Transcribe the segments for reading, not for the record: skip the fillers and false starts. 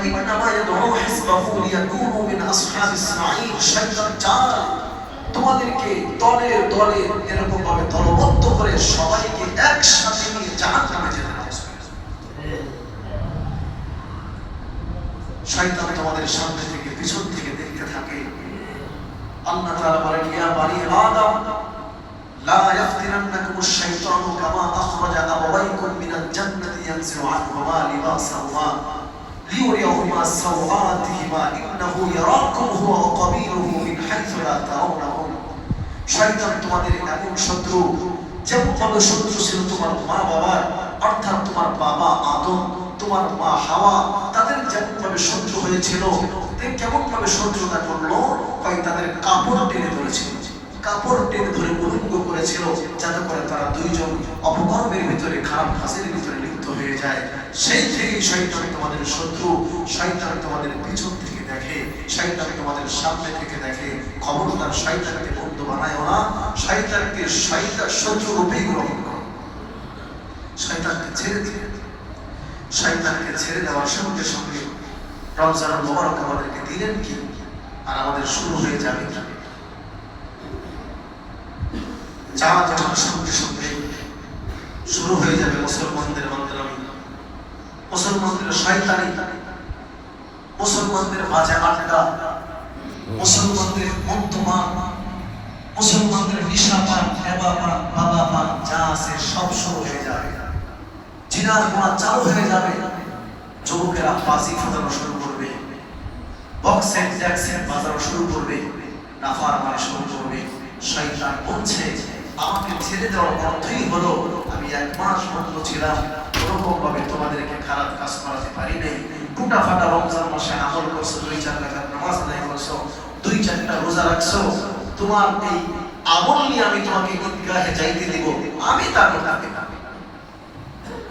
ইন্নামা ইয়াদউ হিজবাহু লিয়াকুনু মিন আসহাবিস সাঈর। শয়তান চায় তোমাদেরকে দলে দলে এরকম ভাবে দলবদ্ধ করে সবাইকে একসাথে নিয়ে জাহান্নামে যেতে হবে। শয়তান তোমাদের সামনে থেকে পিছন থেকে দেখতে থাকে। আল্লাহ তাআলা বলেন, ইয়া বানি আদম লা ইয়াফতিনান্নাকুমুশ শাইতানু কামা আখরাজা আবাওয়াইকুম মিনাল জান্নাতি ইয়ানজিউ আনহুমা লিবাসাহুমা লিউরিয়াহুমা সাওআতিহিমা ইন্নাহু ইয়ারাকুম হুয়া ওয়া কাবীলুহু মিন হাইথু লা তারাউনাহুম। শয়তান তোমাদের এমন শত্রু, যেমন ভাবে শত্রু ছিল তোমার মা বাবার, অর্থাৎ তোমার বাবা আদম, তোমার মা হাওয়া, তাদের যেমন ভাবে শত্রু হয়েছিল, কেমন ভাবে শত্রুতা করলো, তাদের কাপড় টেনে ধরেছিল, কাপড় টেনে ধরে উলঙ্গ করেছিল, যাতে করে তারা দুইজন অপকর্মের ভিতরে, খারাপ কাজের ভিতরে লিপ্ত হয়ে যায়। সেই থেকে শয়তান তোমাদের শত্রু। শয়তান তোমাদের পিছন থেকে দেখে, শয়তান তোমাদের সামনে থেকে দেখে। খবরদার শয়তানকে বন্ধু বানায়ও না, শয়তানকে শত্রু রূপেই গ্রহণ করো। শয়তানকে ছেড়ে দিবে। শয়তানকে ছেড়ে দেওয়ার সঙ্গে সঙ্গে রমজানুল মুবারক আমাদেরকে দিলেন কি, আর আমাদের শুরু হয়ে যাবে সঙ্গে সঙ্গে শুরু হয়ে যাবে মুসলমানদের মন্ত্রামি, মুসলমানদের শয়তানি, মুসলমানদের মাঝে আড্ডা, মুসলমানদের মদ্যপান, মুসলমানদের নিশাপান, হেবাপান, বাবাপান, যা আছে সব শুরু হয়ে যাবে। জিনার গুনাহ চালু হয়ে যাবে। যুবকেরা বাজি ফাটানো শুরু করবে, বক্সের ট্যাক্সের বাজানো শুরু করবে, নাফরমানি শুরু করবে। শয়তান বলছে, আমাকে ছেড়ে দেওয়ার অর্থই হলো আমি 1 মাস বন্ধ ছিলাম, ওরকম ভাবে তোমাদেরকে খারাপ কাজ করাতে পারি নাই। টুটা ফাটা রমজান মাসে আমল করছো, 2-4 রাকাত নামাজ আদায় করছো, 2-4টা রোজা রাখছো, তোমার এই আমল নিয়ে আমি তোমাকে ঈদগাহে যাইতে দিব, আমি তার করতে পারি,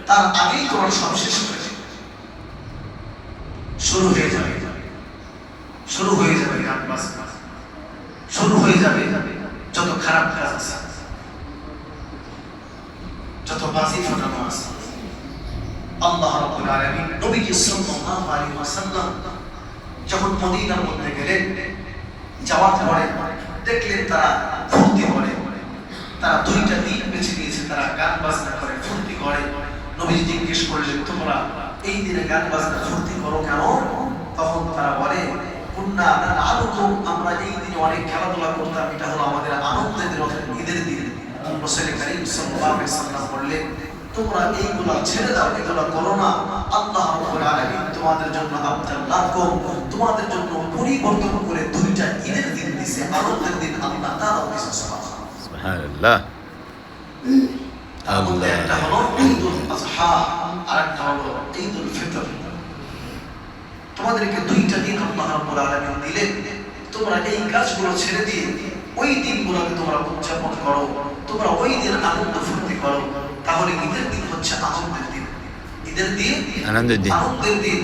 তার আগেই তোমার সব শেষ করে দেব। শুরু হয়ে যাবে, শুরু হয়ে যাবে গান বাজনা, শুরু হয়ে যাবে যত খারাপ কাজ আছে, যত বাজি ফাটানো আছে। আল্লাহ রাব্বুল আলামিন নবীজি সাল্লাল্লাহু আলাইহি ওয়াসাল্লাম যখন মদিনার মধ্যে গেলেন, যাওয়ার পরে দেখলেন তারা ফুর্তি করে, তারা 2টা দিন বেছে নিয়েছে, তারা গান বাজনা করে, ফুর্তি করে। নবীজি জিজ্ঞেস করলেন, তোমরা এই দিনে গান বাজনা ফুর্তি করো কেন? তখন তারা বলে, কুন্না নালুকুম, আমরা এই দিনে অনেক খেলাধুলা করতাম, এটা হলো আমাদের আনন্দের দিন, ঈদের দিন। রাসূল কারীম সাল্লাল্লাহু আলাইহি ওয়াসাল্লাম বললেন, তোমরা এইগুলা ছেড়ে দাও, এগুলা করো না। আল্লাহ রাব্বুল আলামিন তোমাদের জন্য আবদাল্লাকুম, তোমাদের জন্য পরিবর্তন করে 2টা ঈদের দিন দিয়েছে, আনন্দের দিন। আল্লাহ তাআলা দিয়েছে। সুবহানাল্লাহ। আল্লাহ, একটা হলো ঈদুল আযহা, আর একটা হলো ঈদুল ফিতর। তোমাদেরকে 2টা দিন আল্লাহ রাব্বুল আলামিন দিলেন, তোমরা এই কাজগুলো ছেড়ে দিয়ে ওই দিনগুলোকে তোমরা উদযাপন করো, তোমরা ওই দিন আনন্দ ফুর্তি করো। তাহলে ঈদের দিন হচ্ছে আনন্দের দিন, ঈদের দিন আনন্দের দিন, আনন্দের দিন।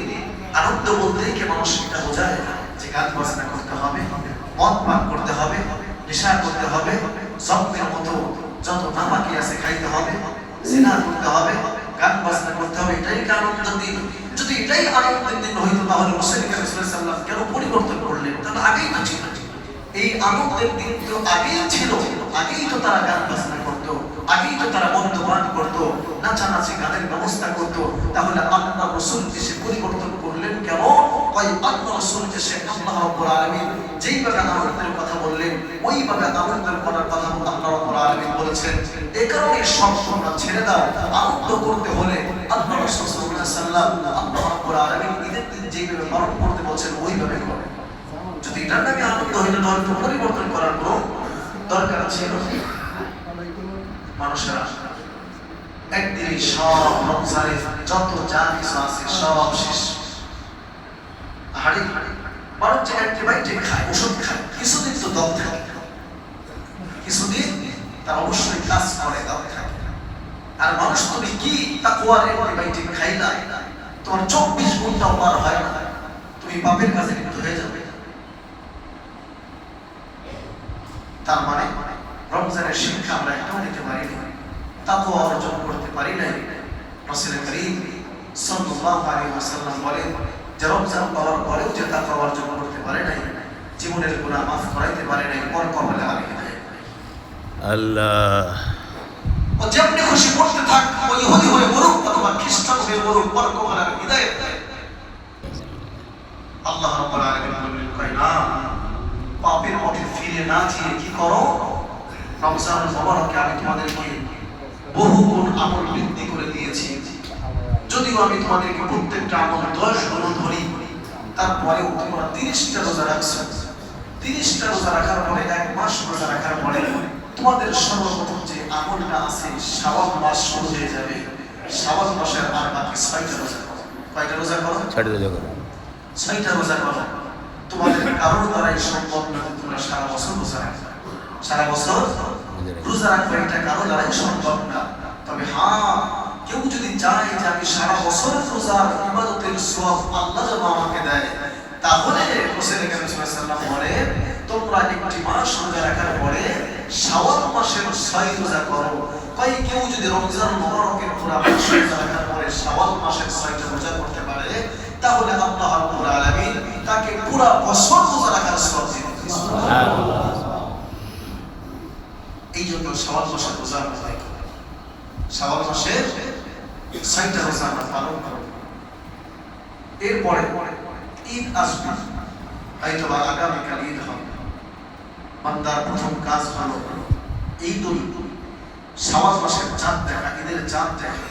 আনন্দ বলতে কি মানুষ এটা বোঝায় যে গান বাজনা করতে হবে, মদ পান করতে হবে, নেশা করতে হবে, জম্মের মতো যত নামাকি আছে খাইতে হবে, জিনা করতে হবে, গান বাজনা করতে হবে, এটাই কি আনন্দের দিন? যদি এটাই আনন্দের দিন হইতো তাহলে রাসূল সাল্লাল্লাহু আলাইহি ওয়াসাল্লাম কেন পরিবর্তন করলেন? তাহলে আগেই তো ছিল, এই আনন্দের দিন তো আগেই ছিল, আগেই তো তারা গান বাজনা করতো, আগেই তো তারা মদ্যপান করতো, নাচানাচি গানের ব্যবস্থা করতো। তাহলে আল্লাহ রাসূল এসে পরিবর্তন করলেন কেন? আল্লাহ রাসূল এসে আল্লাহ রাব্বুল আলামিন যেইভাবে আনন্দের কথা বললেন, ওইভাবে আনন্দের করার কথা আল্লাহ রাব্বুল আলামিন বলেছেন। এই কারণে সব তোমরা ছেড়ে দাও। আনন্দ করতে হলে আল্লাহ রাসূল সাল্লাল্লাহু আলাইহি ওয়াসাল্লাম, আল্লাহ রাব্বুল আলামিন ঈদের দিন যেইভাবে পালন করতে বলছেন ওইভাবে করো। যদি এটার নামে আনন্দ হইলে তাহলে তো পরিবর্তন করার কোনো দরকার ছিল। মানুষেরা একদিনই সব রমজানের যত যা কিছু আছে সব শেষ। হাড়ি মানুষ যে অ্যান্টিবায়োটিক খায়, ওষুধ খায়, কিছুদিন তো দম থাকে, কিছুদিন তার অবশ্যই কাজ করে, দম থাকে। আর মানুষ তুমি কি তাকওয়ার অ্যান্টিবায়োটিক খাইলা, তোমার 24 ঘন্টাও পার হয় না, তুমি পাপের কাজে লিপ্ত হয়ে যাবে। তার মানে রমজানের শিক্ষা আমরা একটাও নিতে পারি না, তাকওয়া অর্জন করতে পারি নাই। রাসূল কারীম সাল্লাল্লাহু আলাইহি ওয়াসাল্লাম বলেন, যে রমজান পাওয়ার পরেও যে তাকওয়া অর্জন করতে পারে নাই, জীবনের গুনাহ মাফ করাইতে পারে নাই, পর কবলে আমি হিদায়াত আল্লাহ। ও যেমনি খুশি করতে থাক, ও ইহুদি হয়ে মরুক অথবা খ্রিস্টান হয়ে মরুক, পর কবলে আমি হিদায়াত দেয়। আল্লাহ রাব্বুল আলামিন বললেন, কয় না, পাপের পথে ফিরে না গিয়ে কি করো, রমজান মোবারকে আমি তোমাদেরকে বহু গুণ আমল বৃদ্ধি করে দিয়েছি। যদিও আমি তোমাদেরকে প্রত্যেকটা আমল 10 গুণ ধরি, তারপরেও তোমরা 30টা রোজা রাখছো। 30টা রোজা রাখার পরে 1 মাস রোজা রাখার পরে তোমাদের সর্বপ্রথম যে আমলটা আছে, শাওয়াল মাস শুরু হয়ে যাবে। শাওয়াল মাসের আর বাকি 6টা রোজা করো। কয়টা রোজা করো? 6টা রোজা করো। 6টা রোজা করো। তোমাদের কারোর দ্বারাই সম্ভব না তোমরা সারা বছর রোজা রাখবে। সারা বছর রোজা রাখবে, এটা কারোর দ্বারাই সম্ভব না। তবে হ্যাঁ, কেউ যদি চায় যে আমি সারা বছর রোজার ইবাদতের সওয়াব আল্লাহ যেন আমাকে দেয়, তাহলে রাসূল করিম সাল্লাল্লাহু আলাইহি ওয়াসাল্লাম বলেন, তোমরা একটি মাস রোজা রাখার পরে শাওয়াল মাসের 6 রোজা করো। কয় কেউ যদি রমজান মোবারকের পুরো মাস রোজা রাখার পরে শাওয়াল মাসের 6টা রোজা করতে পারে, তাহলে আল্লাহ রাব্বুল আলামিন তাকে পুরো বছর রোজা রাখার সওয়াব দিবেন। সুবহানাল্লাহ। এই জন্য শাওয়াল মাসের রোজা আদায় করো। শাওয়াল মাসের 6টা রোজা আমরা পালন করব। এরপরে ঈদ আসবে, হয়তো বা আগামীকাল ঈদ হবে। বান্দার প্রথম কাজ হলো ঈদুল শাওয়াল মাসের চাঁদ দেখা, ঈদের চাঁদ দেখা।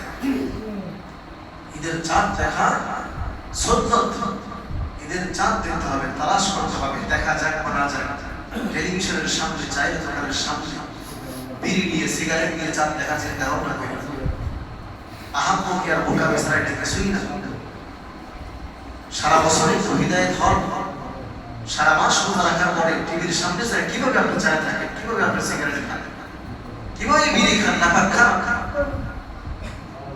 ঈদের চাঁদ দেখা সুন্নাত। ঈদের চাঁদ দেখতে হবে, তালাশ করতে হবে, দেখা যাক বা না যাক। টেলিভিশনের সামনে, চায়ের দোকানের সামনে বিড়ি নিয়ে, সিগারেট নিয়ে চাঁদ দেখা চিন্তা ভাবনা করি। আহাম্মকি আর বোকা বেচারা এটা কিছুই না। সারা বছর একটু হিদায়াত হন। সারা মাস রোজা রাখার পরে টিভির সামনে যায় কিভাবে আপনি চায় থাকেন, কিভাবে আপনি সিগারেট খান, কিভাবে বিড়ি খান, নাপাক খান,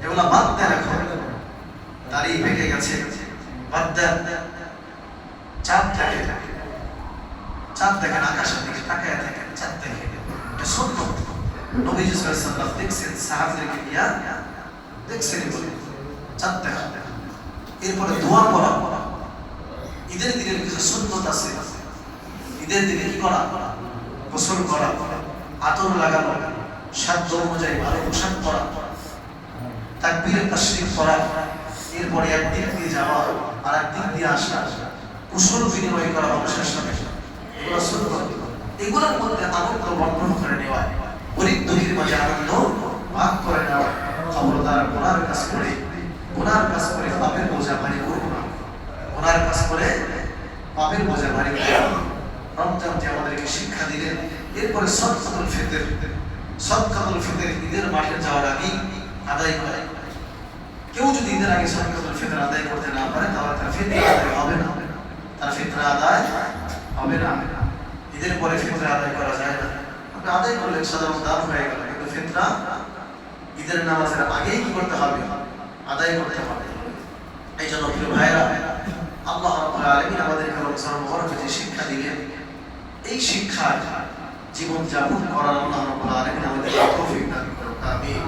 এগুলা বাদ দেন। এখন দাড়ি পেকে গেছে, বাদ দেন। চাঁদ দেখেন, চাঁদ দেখেন, আকাশের দিকে তাকায় থাকেন, চাঁদ দেখেন। এটা সুন্নাত। নবী সাল্লাল্লাহু আলাইহি ওয়াসাল্লাম দেখছেন, সাহাবীদেরকে নিয়ে দেখছেন বলে চাঁদ দেখা। এরপরে দোয়া করা। ঈদের দিনের কিছু সুন্নাত আছে। ঈদের দিনে কি করা? গোসল করা, আতর লাগানো, সাধ্য অনুযায়ী ভালো পোশাক পরা, তাকবীরে তাশরীফ করা, এরপরে একদিক দিয়ে যাওয়া আর একদিক দিয়ে আসা, কুশল বিনিময় করা মানুষের সাথে, এগুলো সুন্নাত। এগুলোর মধ্যে আনন্দ বন্টন করে নেওয়া, গরীব দুঃখীর মাঝে আনন্দ ভাগ করে নেওয়া। খবরদার গুনার কাজ করে পাপের বোঝা ভারী করবো না। গুনার কাজ করে পাপের বোঝা ভারী করবো না। রমজান যে আমাদেরকে শিক্ষা দিলেন। এরপরে সদকাতুল ফিতর। সদকাতুল ফিতর ঈদের মাঠে যাওয়ার আগে আদায় করে। কেউ যদি ঈদের আগে সদকাতুল ফিতর আদায় করতে না পারে, তাহলে তার ফিতরা আদায় হবে না। তার ফিতরা আদায় হবে না। ঈদের পরে ফিতরা আদায় করা যায় না। আপনি আদায় করলেন, সাধারণ দান হয়ে গেল, কিন্তু ফিতরা ঈদের নামাজের আগেই কি করতে হবে? আদায় করতে হবে। এই জন্য প্রিয় ভাইরা, আল্লাহ রাব্বুল আলামিন আমাদেরকে রমজান মুবারকে যে শিক্ষা দিলেন, এই শিক্ষা জীবন যাপন করার আল্লাহ রাব্বুল আলামিন আমাদেরকে তৌফিক দান করুন। আমিন।